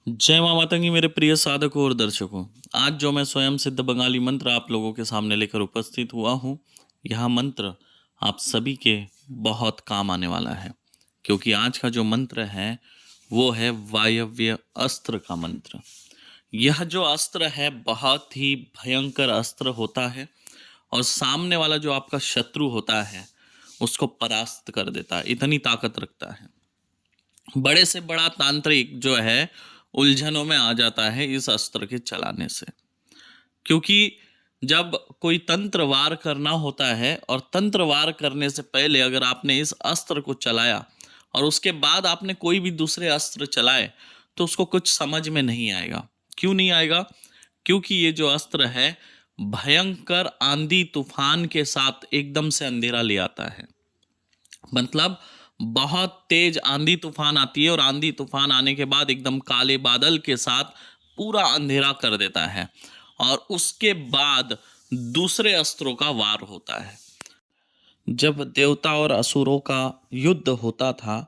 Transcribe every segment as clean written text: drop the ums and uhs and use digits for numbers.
जय माँ माता की मेरे प्रिय साधकों और दर्शकों। आज जो मैं स्वयं सिद्ध बंगाली मंत्र आप लोगों के सामने लेकर उपस्थित हुआ हूँ, यह मंत्र आप सभी के बहुत काम आने वाला है। क्योंकि आज का जो मंत्र है वो है वायव्य अस्त्र का मंत्र। यह जो अस्त्र है बहुत ही भयंकर अस्त्र होता है और सामने वाला जो आपका शत्रु होता है उसको परास्त कर देता है, इतनी ताकत रखता है। बड़े से बड़ा तांत्रिक जो है उलझनों में आ जाता है इस अस्त्र के चलाने से। क्योंकि जब कोई तंत्र वार करना होता है और तंत्र वार करने से पहले अगर आपने इस अस्त्र को चलाया और उसके बाद आपने कोई भी दूसरे अस्त्र चलाए तो उसको कुछ समझ में नहीं आएगा। क्यों नहीं आएगा? क्योंकि ये जो अस्त्र है भयंकर आंधी तूफान के साथ एकदम से अंधेरा ले आता है। मतलब बहुत तेज आंधी तूफान आती है और आंधी तूफान आने के बाद एकदम काले बादल के साथ पूरा अंधेरा कर देता है और उसके बाद दूसरे अस्त्रों का वार होता है। जब देवता और असुरों का युद्ध होता था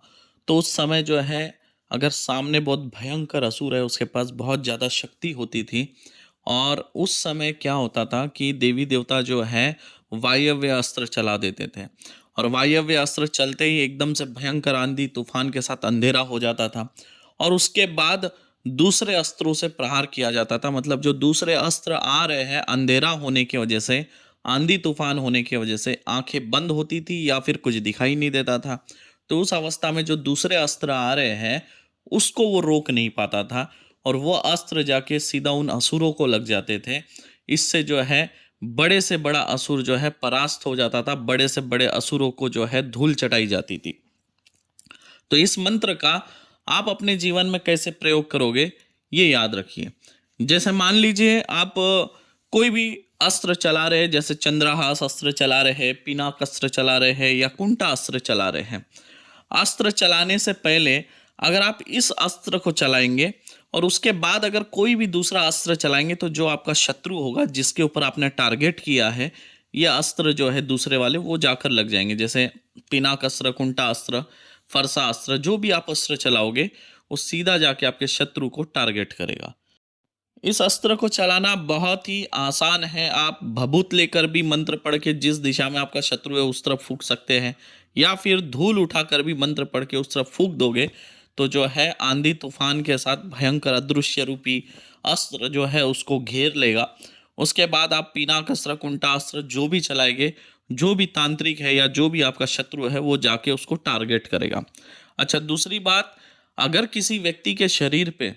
तो उस समय जो है अगर सामने बहुत भयंकर असुर है, उसके पास बहुत ज़्यादा शक्ति होती थी और उस समय क्या होता था कि देवी देवता जो है वायव्य अस्त्र चला देते थे और वायव्य अस्त्र चलते ही एकदम से भयंकर आंधी तूफान के साथ अंधेरा हो जाता था और उसके बाद दूसरे अस्त्रों से प्रहार किया जाता था। मतलब जो दूसरे अस्त्र आ रहे हैं, अंधेरा होने की वजह से, आंधी तूफान होने की वजह से आंखें बंद होती थी या फिर कुछ दिखाई नहीं देता था। तो उस अवस्था में जो दूसरे अस्त्र आ रहे हैं उसको वो रोक नहीं पाता था और वो अस्त्र जाके सीधा उन असुरों को लग जाते थे। इससे जो है बड़े से बड़ा असुर जो है परास्त हो जाता था, बड़े से बड़े असुरों को जो है धूल चटाई जाती थी। तो इस मंत्र का आप अपने जीवन में कैसे प्रयोग करोगे ये याद रखिए। जैसे मान लीजिए आप कोई भी अस्त्र चला रहे हैं, जैसे चंद्रहास अस्त्र चला रहे हैं, पिनाक अस्त्र चला रहे हैं या कुंटा अस्त्र चला रहे हैं। अस्त्र चलाने से पहले अगर आप इस अस्त्र को चलाएंगे और उसके बाद अगर कोई भी दूसरा अस्त्र चलाएंगे तो जो आपका शत्रु होगा जिसके ऊपर आपने टारगेट किया है, ये अस्त्र जो है दूसरे वाले वो जाकर लग जाएंगे। जैसे पिनाक अस्त्र, कुंटा अस्त्र, फरसा अस्त्र, जो भी आप अस्त्र चलाओगे वो सीधा जाके आपके शत्रु को टारगेट करेगा। इस अस्त्र को चलाना बहुत ही आसान है। आप भभूत लेकर भी मंत्र पढ़ के जिस दिशा में आपका शत्रु है उस तरफ फूंक सकते हैं या फिर धूल उठाकर भी मंत्र पढ़ के उस तरफ फूंक दोगे तो जो है आंधी तूफान के साथ भयंकर अदृश्य रूपी अस्त्र जो है उसको घेर लेगा। उसके बाद आप पिनाक अस्त्र, कुंटा अस्त्र जो भी चलाएंगे, जो भी तांत्रिक है या जो भी आपका शत्रु है वो जाके उसको टारगेट करेगा। अच्छा, दूसरी बात, अगर किसी व्यक्ति के शरीर पे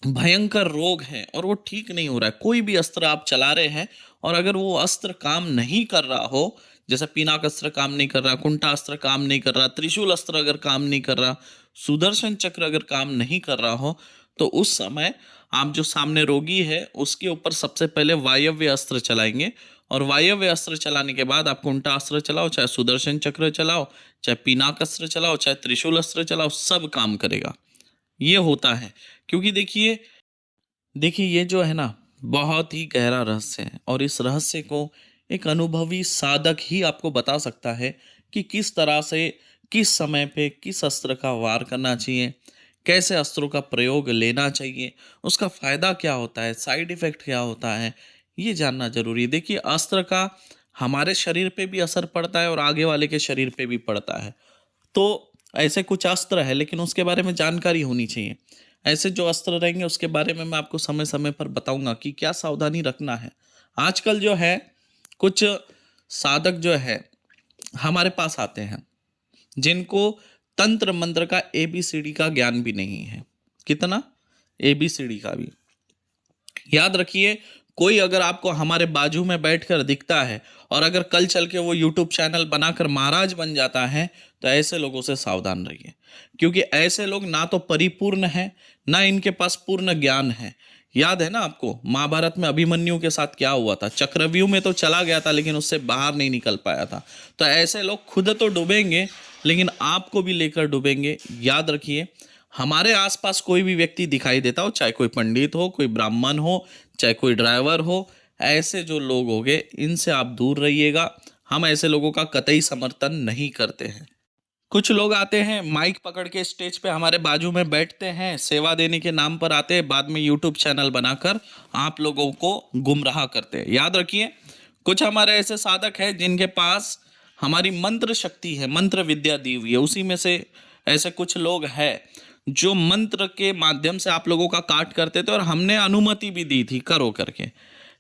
भयंकर रोग है और वो ठीक नहीं हो रहा है, कोई भी अस्त्र आप चला रहे हैं और अगर वो अस्त्र काम नहीं कर रहा हो, जैसे पिनाक अस्त्र काम नहीं कर रहा, कुंटा अस्त्र काम नहीं कर रहा, त्रिशूल अस्त्र अगर काम नहीं कर रहा, सुदर्शन चक्र अगर काम नहीं कर रहा हो, तो उस समय आप जो सामने रोगी है उसके ऊपर सबसे पहले वायव्य अस्त्र चलाएंगे और वायव्य अस्त्र चलाने के बाद आप कुंटा अस्त्र चलाओ, चाहे सुदर्शन चक्र चलाओ, चाहे पिनाक अस्त्र चलाओ, चाहे त्रिशूल अस्त्र चलाओ, सब काम करेगा। ये होता है। क्योंकि देखिए देखिए ये जो है ना बहुत ही गहरा रहस्य है और इस रहस्य को एक अनुभवी साधक ही आपको बता सकता है कि किस तरह से, किस समय पे किस अस्त्र का वार करना चाहिए, कैसे अस्त्रों का प्रयोग लेना चाहिए, उसका फायदा क्या होता है, साइड इफेक्ट क्या होता है, ये जानना जरूरी है। देखिए अस्त्र का हमारे शरीर पे भी असर पड़ता है और आगे वाले के शरीर पे भी पड़ता है। तो ऐसे कुछ अस्त्र है लेकिन उसके बारे में जानकारी होनी चाहिए। ऐसे जो अस्त्र रहेंगे उसके बारे में मैं आपको समय समय पर बताऊंगा कि क्या सावधानी रखना है। आजकल जो है कुछ साधक जो है हमारे पास आते हैं जिनको तंत्र मंत्र का एबीसीडी का ज्ञान भी नहीं है। कितना? एबीसीडी का भी। याद रखिए, कोई अगर आपको हमारे बाजू में बैठकर दिखता है और अगर कल चल के वो यूट्यूब चैनल बनाकर महाराज बन जाता है तो ऐसे लोगों से सावधान रहिए। क्योंकि ऐसे लोग ना तो परिपूर्ण हैं, ना इनके पास पूर्ण ज्ञान है। याद है ना आपको महाभारत में अभिमन्यु के साथ क्या हुआ था? चक्रव्यूह में तो चला गया था लेकिन उससे बाहर नहीं निकल पाया था। तो ऐसे लोग खुद तो डूबेंगे लेकिन आपको भी लेकर डूबेंगे। याद रखिए, हमारे आसपास कोई भी व्यक्ति दिखाई देता हो, चाहे कोई पंडित हो, कोई ब्राह्मण हो, चाहे कोई ड्राइवर हो, ऐसे जो लोग होंगे इनसे आप दूर रहिएगा। हम ऐसे लोगों का कतई समर्थन नहीं करते हैं। कुछ लोग आते हैं माइक पकड़ के स्टेज पे हमारे बाजू में बैठते हैं, सेवा देने के नाम पर आते हैं, बाद में यूट्यूब चैनल बनाकर आप लोगों को गुमराह करते हैं। याद रखिए, कुछ हमारे ऐसे साधक हैं जिनके पास हमारी मंत्र शक्ति है, मंत्र विद्या दी हुई है। उसी में से ऐसे कुछ लोग हैं जो मंत्र के माध्यम से आप लोगों का काट करते थे और हमने अनुमति भी दी थी करो करके।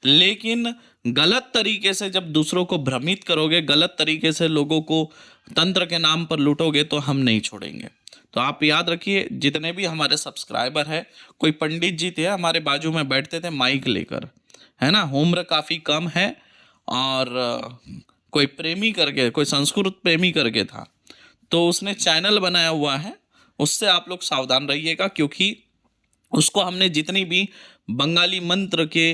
लेकिन गलत तरीके से जब दूसरों को भ्रमित करोगे, गलत तरीके से लोगों को तंत्र के नाम पर लूटोगे तो हम नहीं छोड़ेंगे। तो आप याद रखिए, जितने भी हमारे सब्सक्राइबर हैं, कोई पंडित जी थे हमारे बाजू में बैठते थे माइक लेकर, है ना, उम्र काफ़ी कम है, और कोई प्रेमी करके, कोई संस्कृत प्रेमी करके था, तो उसने चैनल बनाया हुआ है। उससे आप लोग सावधान रहिएगा, क्योंकि उसको हमने जितनी भी बंगाली मंत्र के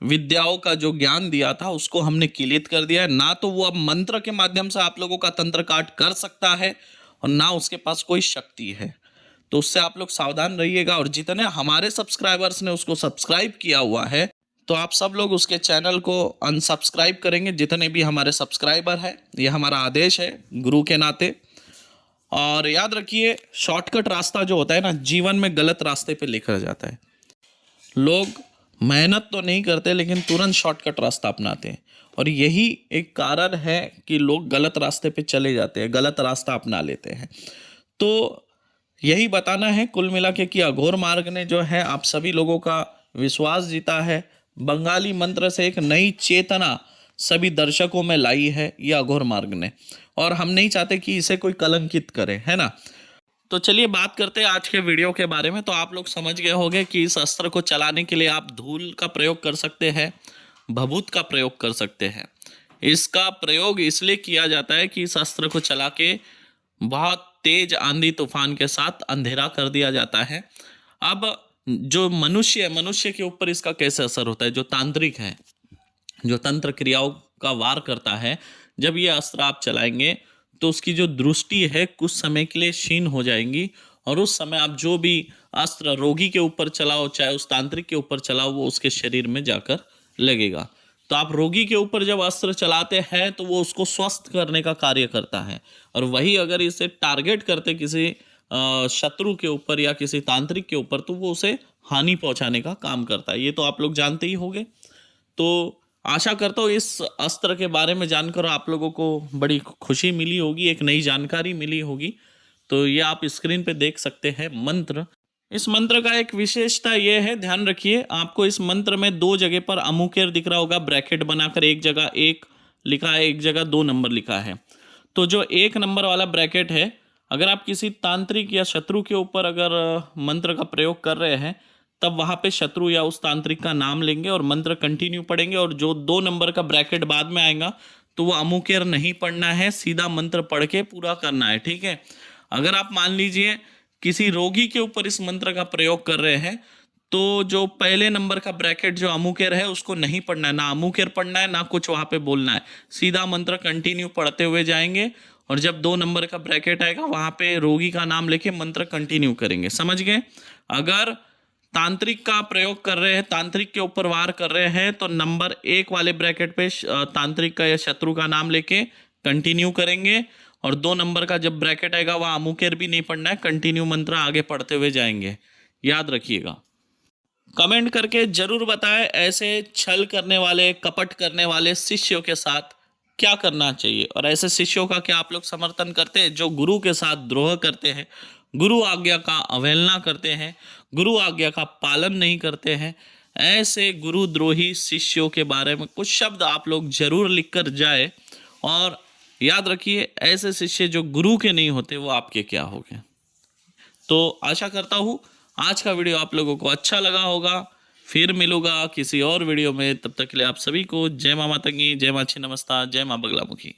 विद्याओं का जो ज्ञान दिया था उसको हमने किलित कर दिया है। ना तो वो अब मंत्र के माध्यम से आप लोगों का तंत्र काट कर सकता है और ना उसके पास कोई शक्ति है। तो उससे आप लोग सावधान रहिएगा। और जितने हमारे सब्सक्राइबर्स ने उसको सब्सक्राइब किया हुआ है, तो आप सब लोग उसके चैनल को अनसब्सक्राइब करेंगे, जितने भी हमारे सब्सक्राइबर हैं। ये हमारा आदेश है गुरु के नाते। और याद रखिए, शॉर्टकट रास्ता जो होता है ना, जीवन में गलत रास्ते पे लेकर जाता है। लोग मेहनत तो नहीं करते लेकिन तुरंत शॉर्टकट रास्ता अपनाते हैं, और यही एक कारण है कि लोग गलत रास्ते पे चले जाते हैं, गलत रास्ता अपना लेते हैं। तो यही बताना है कुल मिला के कि अघोर मार्ग ने जो है आप सभी लोगों का विश्वास जीता है। बंगाली मंत्र से एक नई चेतना सभी दर्शकों में लाई है ये अघोर मार्ग ने, और हम नहीं चाहते कि इसे कोई कलंकित करे, है ना। तो चलिए बात करते हैं आज के वीडियो के बारे में। तो आप लोग समझ गए होंगे कि इस अस्त्र को चलाने के लिए आप धूल का प्रयोग कर सकते हैं, भभूत का प्रयोग कर सकते हैं। इसका प्रयोग इसलिए किया जाता है कि इस अस्त्र को चला के बहुत तेज आंधी तूफान के साथ अंधेरा कर दिया जाता है। अब जो मनुष्य के ऊपर इसका कैसे असर होता है, जो तांत्रिक है, जो तंत्र क्रियाओं का वार करता है, जब ये अस्त्र आप चलाएंगे तो उसकी जो दृष्टि है कुछ समय के लिए क्षीण हो जाएंगी, और उस समय आप जो भी अस्त्र रोगी के ऊपर चलाओ, चाहे उस तांत्रिक के ऊपर चलाओ, वो उसके शरीर में जाकर लगेगा। तो आप रोगी के ऊपर जब अस्त्र चलाते हैं तो वो उसको स्वस्थ करने का कार्य करता है, और वही अगर इसे टारगेट करते किसी शत्रु के ऊपर या किसी तांत्रिक के ऊपर, तो वो उसे हानि पहुंचाने का काम करता है। ये तो आप लोग जानते ही होंगे। तो आशा करता हूँ इस अस्त्र के बारे में जानकर आप लोगों को बड़ी खुशी मिली होगी, एक नई जानकारी मिली होगी। तो ये आप स्क्रीन पे देख सकते हैं मंत्र। इस मंत्र का एक विशेषता ये है, ध्यान रखिए, आपको इस मंत्र में 2 जगह पर अमुकेर दिख रहा होगा, ब्रैकेट बनाकर, एक जगह 1 लिखा है, एक जगह 2 नंबर लिखा है। तो जो 1 नंबर वाला ब्रैकेट है, अगर आप किसी तांत्रिक या शत्रु के ऊपर अगर मंत्र का प्रयोग कर रहे हैं, तब वहाँ पे शत्रु या उस तांत्रिक का नाम लेंगे और मंत्र कंटिन्यू पढ़ेंगे। और जो 2 नंबर का ब्रैकेट बाद में आएगा तो वो अमुकेर नहीं पढ़ना है, सीधा मंत्र पढ़ के पूरा करना है, ठीक है। अगर आप मान लीजिए किसी रोगी के ऊपर इस मंत्र का प्रयोग कर रहे हैं, तो जो पहले नंबर का ब्रैकेट जो अमुकेर है उसको नहीं पढ़ना है, ना अमुकेर पढ़ना है, ना कुछ वहाँ पे बोलना है, सीधा मंत्र कंटिन्यू पढ़ते हुए जाएंगे। और जब 2 नंबर का ब्रैकेट आएगा वहाँ पे रोगी का नाम लेके मंत्र कंटिन्यू करेंगे, समझ गए। अगर तांत्रिक का प्रयोग कर रहे हैं, तांत्रिक के ऊपर वार कर रहे हैं, तो नंबर 1 वाले ब्रैकेट पे तांत्रिक का या शत्रु का नाम लेके कंटिन्यू करेंगे, और 2 नंबर का जब ब्रैकेट आएगा वहाँ अमुकेर भी नहीं पढ़ना है, कंटिन्यू मंत्र आगे पढ़ते हुए जाएंगे। याद रखिएगा। कमेंट करके जरूर बताएं ऐसे छल करने वाले, कपट करने वाले शिष्यों के साथ क्या करना चाहिए, और ऐसे शिष्यों का क्या आप लोग समर्थन करते हैं जो गुरु के साथ द्रोह करते हैं, गुरु आज्ञा का अवहेलना करते हैं, गुरु आज्ञा का पालन नहीं करते हैं। ऐसे गुरुद्रोही शिष्यों के बारे में कुछ शब्द आप लोग जरूर लिखकर जाए, और याद रखिए ऐसे शिष्य जो गुरु के नहीं होते वो आपके क्या होंगे। तो आशा करता हूँ आज का वीडियो आप लोगों को अच्छा लगा होगा। फिर मिलूंगा किसी और वीडियो में, तब तक के लिए आप सभी को जय माँ मातंगी, जय माँ छिन्नमस्ता, जय माँ बगलामुखी।